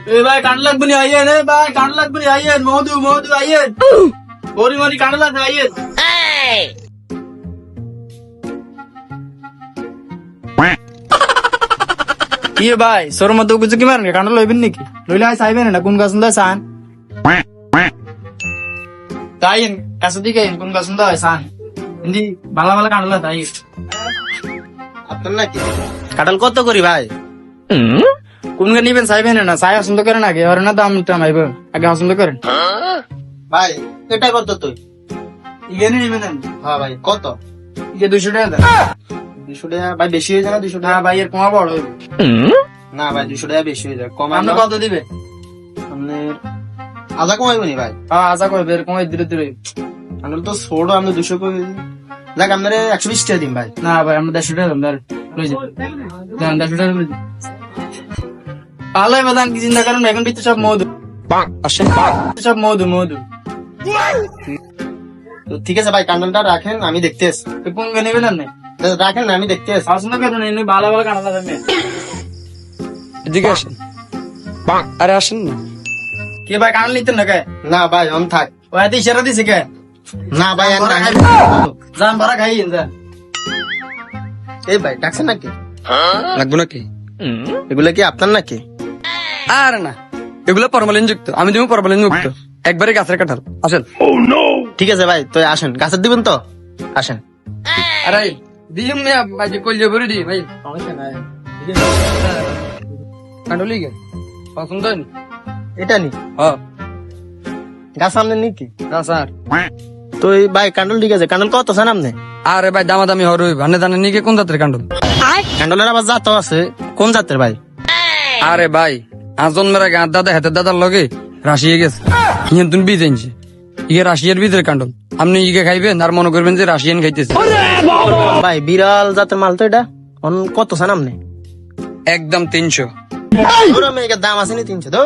এ ভাই কান লাগবে নি আইয়েন, এ ভাই কান লাগবে নি আইয়েন, মধু মধু আইয়েন, বড়ি মরি কান লাগবে আইয়েন। কি ভাই সর মধ্যে কিছু কি মারেন কান লইবেন নাকি? লইলে আই চাইবেন না কোন গাছ চান তাই কাছে দিকে কোন গাছ চান হিন্দি ভালো ভালো কান তাই আপনার নাকি কাঁঠাল কত করি ভাই? কোন গা নিবেন চাইবেন না চাই পছন্দ করেন আগে ওর না দাম টামাইব আগে পছন্দ করেন ভাই এটা কত তুই? ইগেনে নিবেন হ্যাঁ ভাই কত? ইগে 200 টাকা দেন। 200 টাকা ভাই বেশি হয়ে যায় না? 200 না টাকা ভাই এর কমা বড় হইব। না ভাই 200 টাকা বেশি হয়ে যায়, কমাই আপনি দাও। কত দিবে? আপনি আধা কমাইবনি ভাই? হ্যাঁ আশা করবে এর কমাই ধীরে ধীরে। কাঁঠাল তো ছোট, আপনি 200 করে দিন। দেখ আপনারে 120 টাকা দিন ভাই। না ভাই আমরা 150 টাকা দাম লই যান দেন 150 টাকা লই যান। ভালোই বাদান কি চিন্তা করেন এখন ভিতরে সব মধু আসেন সব মধু মধু। তো ঠিক আছে ভাই, কাঁঠালটা রাখেন, আমি দেখতে আসি। তো কোন গা নিবেন না রাখেন না, আমি দেখতে আসি। পছন্দ করেন এনে ভালো ভালো কানা দেন। এদিকে আসেন। আরে আসেন না। কি ভাই কান নিতেন না কে? না ভাই আমি থাক। ও এত ইশারা দিছে কে? না ভাই আমি ভরা রাখেন। খাই- যান ভরা খাইয়েন যান। এই ভাই ডাকছেন নাকি? লাগবো নাকি? এগুলো কি আপনার নাকি? আরে না, এগুলো ফরমালিন যুক্ত, আমি দিব ফরমালিন মুক্ত, একবারে গাছের কাঁঠাল। আসেন। ঠিক আছে ভাই, তো আসেন, গাছের দিবেন তো? আসেন। আরে দিম মিয়া বাজি কইলে ভরে দি ভাই। কাঁঠালই গে পছন্দ হয়নি? এটা নি হ্যাঁ গাছ সামনে নাকি? গাছ আর তো এই ভাই কাঁঠাল ঠিক আছে, কাঁঠাল কত চান আপনি? আরে ভাই দামাদামি হরই ভানে দানে নিকে কোন জাতের কাঁঠাল? কাঁঠালের আবার জাত আছে, কোন জাতের ভাই? আরে ভাই আজ জন্মের আগে আর দাদা হাতের দাদার লগে রাশিয়ে গেছে, ইয়ে তুমি বীজ আনছে, ইয়ে রাশিয়ার বীজের কাঁঠাল। আপনি ইকে খাইবেন আর মনে করবেন যে রাশিয়ান খাইতেছে। ভাই বিড়াল জাতের মাল তো এটা। কত চান আপনি? একদম 300। দাম আছে নি 300 তো?